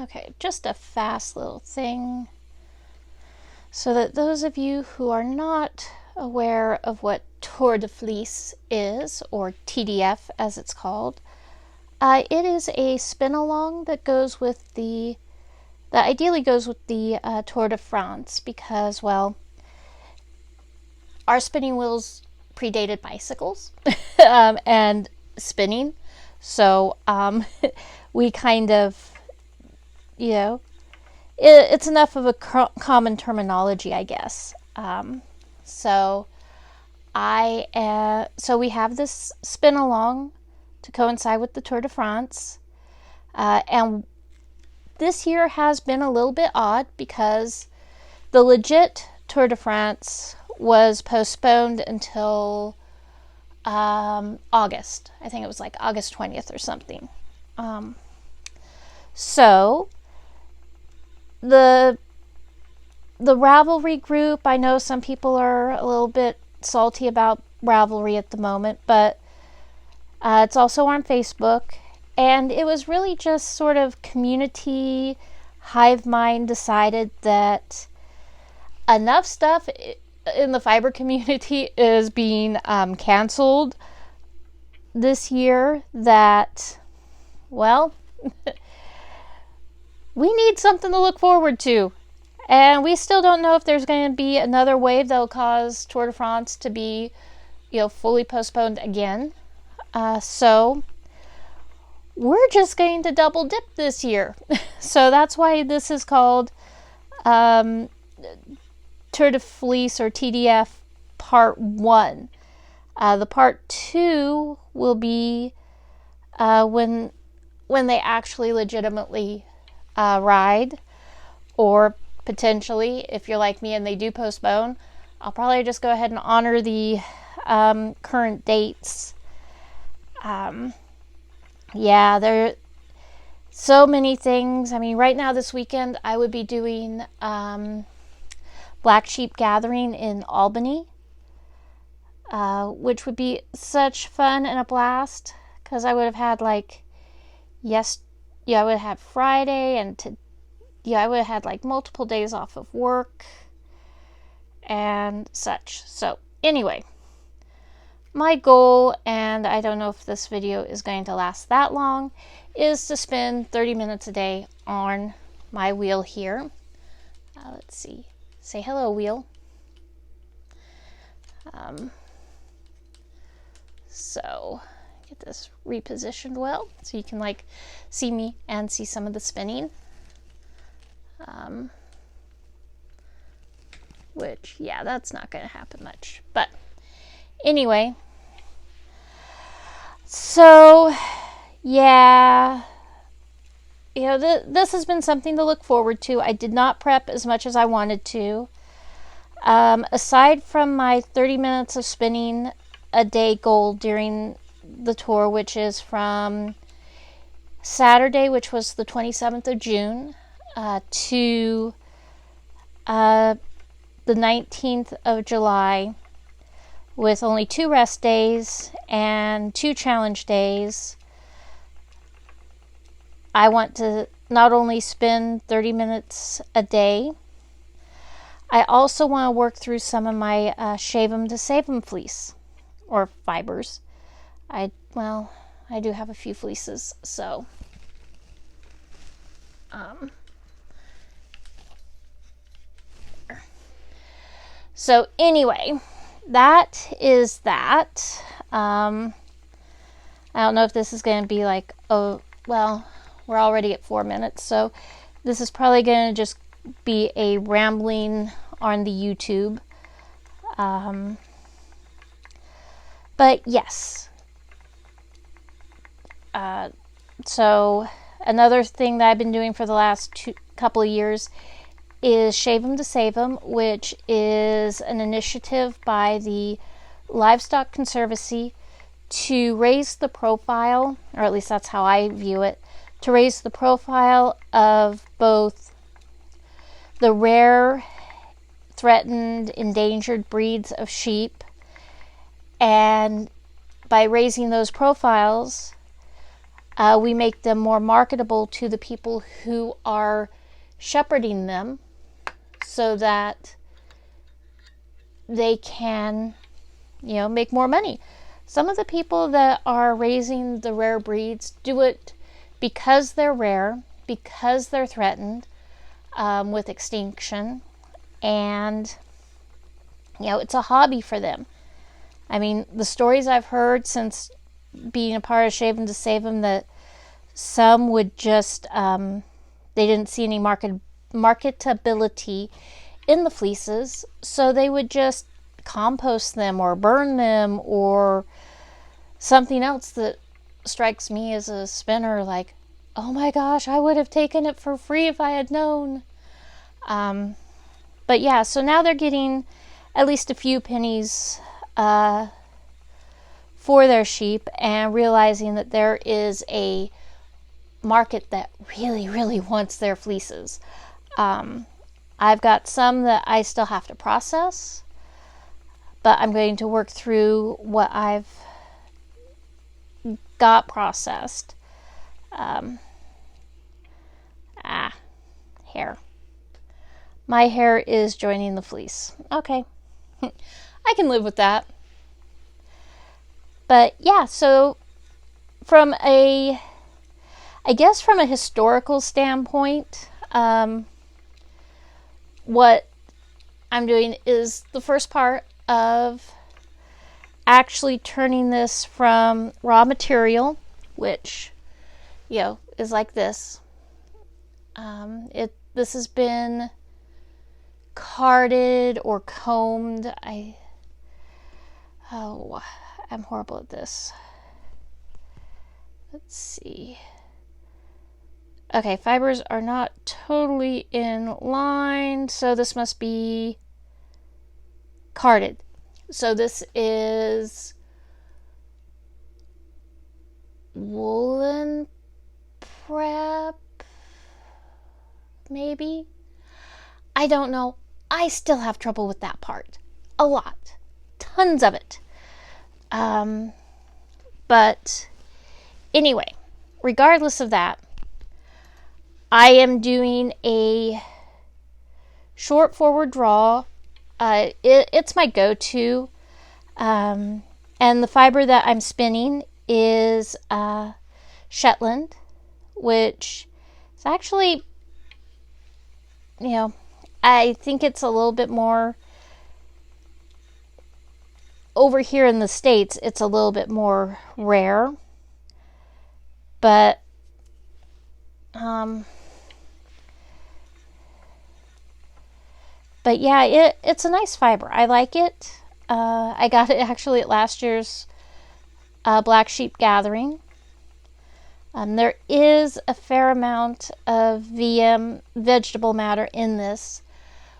Okay, just a fast little thing so that those of you who are not aware of what Tour de Fleece is, or TDF as it's called, it is a spin along that goes with that ideally goes with the Tour de France because, well, our spinning wheels predated bicycles and spinning, so we kind of, it's enough of a common terminology, I guess. So we have this spin along to coincide with the Tour de France, and this year has been a little bit odd because the legit Tour de France was postponed until August. I think it was like August 20th or something. So the Ravelry group, I know some people are a little bit salty about Ravelry at the moment, but it's also on Facebook, and it was really just sort of community hive mind decided that enough stuff in the fiber community is being canceled this year that, well, we need something to look forward to. And we still don't know if there's going to be another wave that will cause Tour de France to be, fully postponed again. So we're just going to double dip this year. So that's why this is called Tour de Fleece, or TDF Part 1. The Part 2 will be when they actually legitimately ride, or potentially, if you're like me and they do postpone, I'll probably just go ahead and honor the current dates. Yeah, there are so many things. I mean, right now this weekend I would be doing Black Sheep Gathering in Albany, which would be such fun and a blast because I would have had I would have had Friday and I would have had like multiple days off of work and such. So anyway, my goal, and I don't know if this video is going to last that long, is to spend 30 minutes a day on my wheel here. Let's see. Say hello, wheel. So get this repositioned well so you can see me and see some of the spinning. Which, yeah, that's not going to happen much. But anyway, so yeah, this has been something to look forward to. I did not prep as much as I wanted to. Aside from my 30 minutes of spinning a day goal during the tour, which is from Saturday, which was the 27th of June, to the 19th of July, with only 2 rest days and 2 challenge days. I want to not only spend 30 minutes a day, I also want to work through some of my shave 'em to save 'em fleece, or fibers. I do have a few fleeces, so so anyway, that is that. I don't know if this is going to be we're already at 4 minutes, so this is probably going to just be a rambling on the YouTube. But yes. So another thing that I've been doing for the last couple of years is Shave 'em to Save 'em, which is an initiative by the Livestock Conservancy to raise the profile, or at least that's how I view it, to raise the profile of both the rare, threatened, endangered breeds of sheep, and by raising those profiles, We make them more marketable to the people who are shepherding them so that they can, make more money. Some of the people that are raising the rare breeds do it because they're rare, because they're threatened with extinction, and it's a hobby for them. I mean, the stories I've heard since being a part of Shave 'em to Save 'em, that some would just they didn't see any marketability in the fleeces, so they would just compost them or burn them or something else that strikes me as a spinner like, oh my gosh, I would have taken it for free if I had known. But yeah, so now they're getting at least a few pennies for their sheep, and realizing that there is a market that really, really wants their fleeces. I've got some that I still have to process, but I'm going to work through what I've got processed. Hair. My hair is joining the fleece. Okay. I can live with that. But yeah, so from a historical standpoint, what I'm doing is the first part of actually turning this from raw material, which, is like this. This has been carded or combed. I'm horrible at this. Let's see. Okay, fibers are not totally in line, so this must be carded. So this is woolen prep, maybe? I don't know. I still have trouble with that part. A lot. Tons of it. But anyway, regardless of that, I am doing a short forward draw. It's my go-to. And the fiber that I'm spinning is Shetland, which is actually, I think it's a little bit more, over here in the States, it's a little bit more rare. But yeah, it's a nice fiber. I like it. I got it actually at last year's Black Sheep Gathering. There is a fair amount of VM, vegetable matter, in this,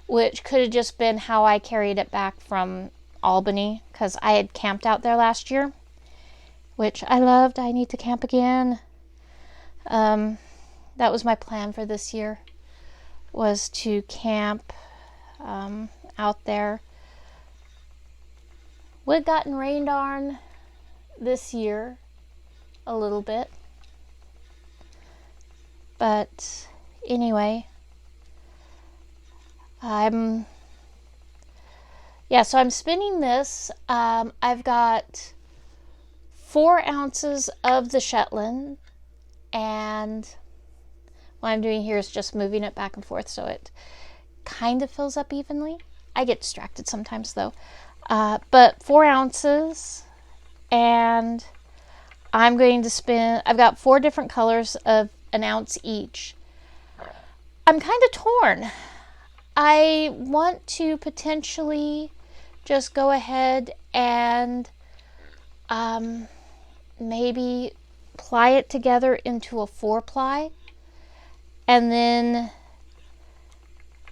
which could have just been how I carried it back from Albany, because I had camped out there last year, which I loved. I need to camp again. That was my plan for this year, was to camp out there. We'd gotten rained on this year a little bit, but anyway, so I'm spinning this. I've got 4 ounces of the Shetland, and what I'm doing here is just moving it back and forth so it kind of fills up evenly. I get distracted sometimes though. But 4 ounces, and I'm going to spin. I've got 4 different colors of 1 ounce each. I'm kind of torn. I want to potentially just go ahead and maybe ply it together into a 4-ply and then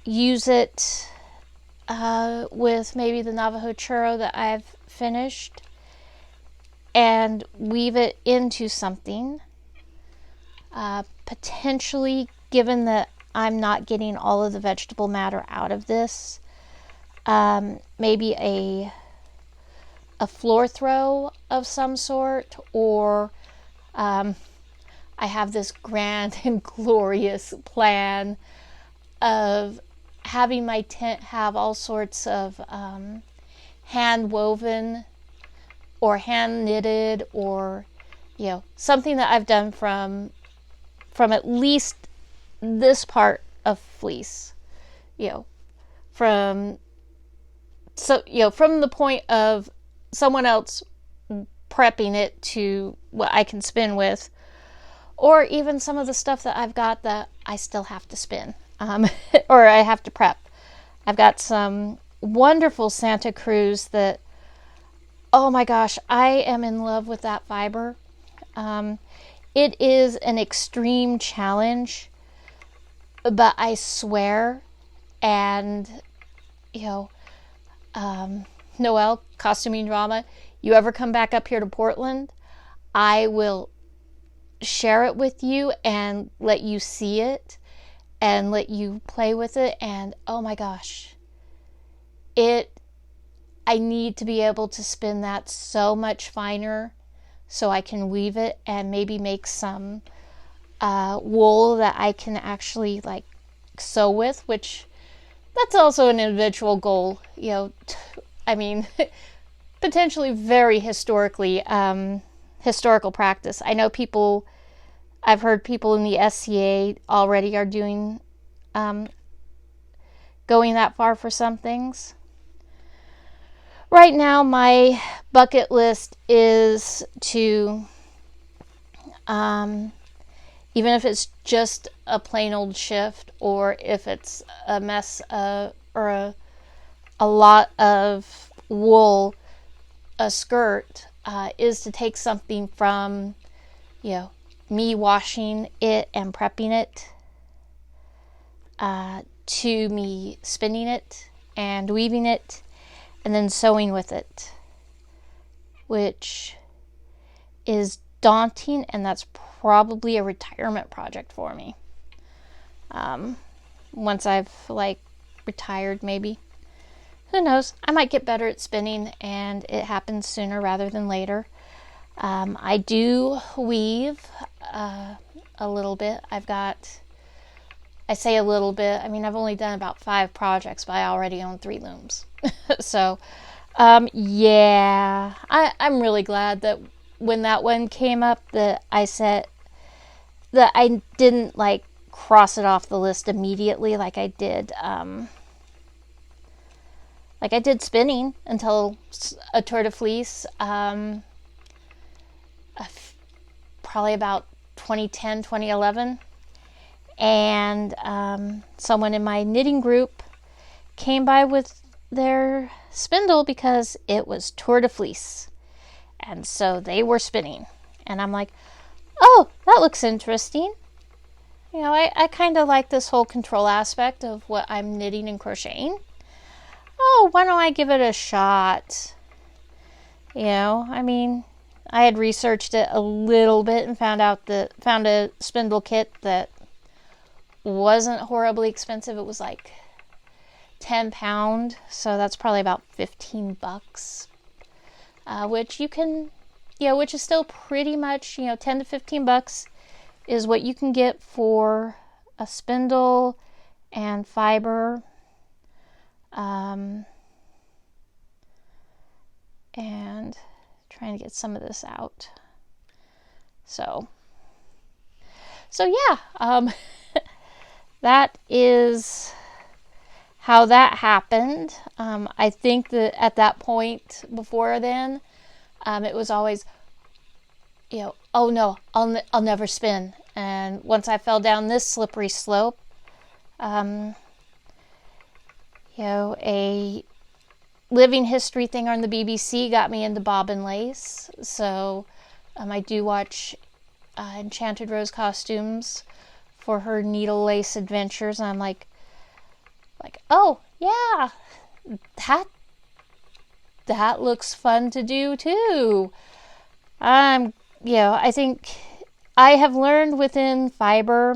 use it with maybe the Navajo churro that I've finished and weave it into something. Potentially, given that I'm not getting all of the vegetable matter out of this, maybe a floor throw of some sort, or I have this grand and glorious plan of having my tent have all sorts of hand woven or hand knitted, or something that I've done from at least this part of fleece, from from the point of someone else prepping it to what I can spin with, or even some of the stuff that I've got that I still have to spin, or I have to prep. I've got some wonderful Santa Cruz that, oh my gosh, I am in love with that fiber. It is an extreme challenge, but I swear, and Noelle, Costuming Drama, you ever come back up here to Portland, I will share it with you and let you see it and let you play with it. And oh my gosh, I need to be able to spin that so much finer so I can weave it and maybe make some wool that I can actually like sew with, which that's also an individual goal, I mean, potentially very historical practice. I know I've heard people in the SCA already are doing, going that far for some things. Right now, my bucket list is to, even if it's just a plain old shift, or if it's a mess or a lot of wool, a skirt, is to take something from, me washing it and prepping it, to me spinning it and weaving it and then sewing with it, which is daunting, and that's probably a retirement project for me. Once I've retired, maybe. Who knows? I might get better at spinning and it happens sooner rather than later. I do weave a little bit. I say a little bit, I mean, I've only done about 5 projects, but I already own 3 looms. So, yeah, I'm really glad that when that one came up that I said that I didn't cross it off the list immediately like I did spinning until a Tour de Fleece, probably about 2010, 2011. And someone in my knitting group came by with their spindle because it was Tour de Fleece. And so they were spinning. And I'm like, oh, that looks interesting. I kind of like this whole control aspect of what I'm knitting and crocheting. Oh, why don't I give it a shot? I mean, I had researched it a little bit and found a spindle kit that wasn't horribly expensive. It was like £10, so that's probably about $15, which you can, which is still pretty much, $10 to $15 is what you can get for a spindle and fiber. And trying to get some of this out. So yeah, that is how that happened. I think that at that point before then, it was always, oh no, I'll never spin. And once I fell down this slippery slope, a living history thing on the BBC got me into bobbin lace. So I do watch Enchanted Rose Costumes for her needle lace adventures, and I'm like, oh yeah, that looks fun to do too. I think I have learned within fiber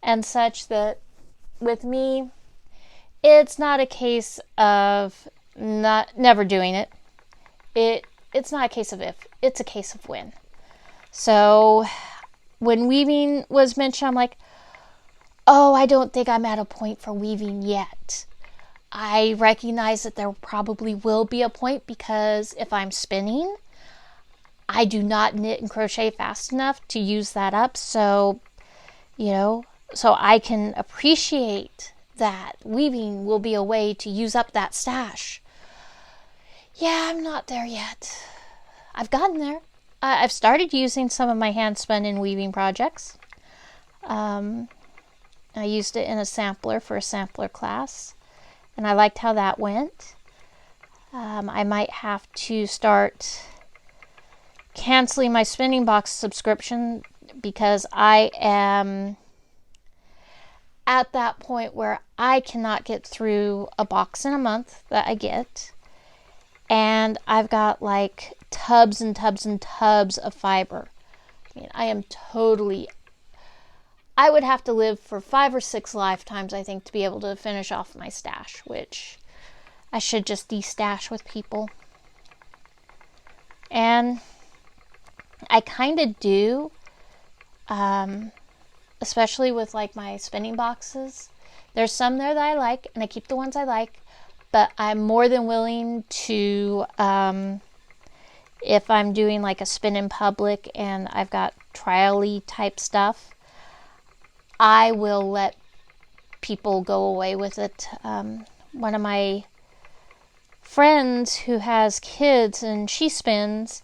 and such that with me, it's not a case of never doing it. It's not a case of if, it's a case of when. So when weaving was mentioned, I'm like, oh, I don't think I'm at a point for weaving yet. I recognize that there probably will be a point, because if I'm spinning, I do not knit and crochet fast enough to use that up. So, so I can appreciate that weaving will be a way to use up that stash. Yeah, I'm not there yet. I've gotten there. I've started using some of my hand spun and weaving projects. I used it in a sampler for a sampler class, and I liked how that went. I might have to start canceling my spinning box subscription, because I am at that point where I cannot get through a box in a month that I get, and I've got like tubs and tubs and tubs of fiber. I mean, I would have to live for 5 or 6 lifetimes, I think, to be able to finish off my stash, which I should just de-stash with people. And I kind of do, especially with like my spinning boxes. There's some there that I like, and I keep the ones I like, but I'm more than willing to, if I'm doing like a spin in public and I've got trial-y type stuff, I will let people go away with it. One of my friends who has kids, and she spins,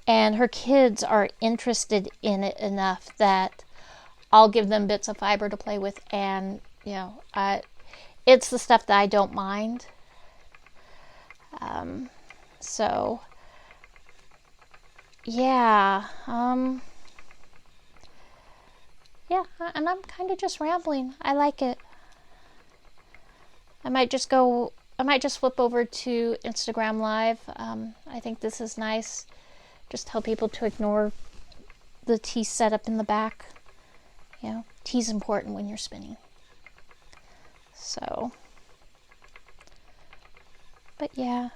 and her kids are interested in it enough that I'll give them bits of fiber to play with, and it's the stuff that I don't mind. So yeah, yeah, and I'm kind of just rambling. I like it. I might just flip over to Instagram Live. I think this is nice. Just tell people to ignore the tea setup in the back. Tea's important when you're spinning. So, but yeah.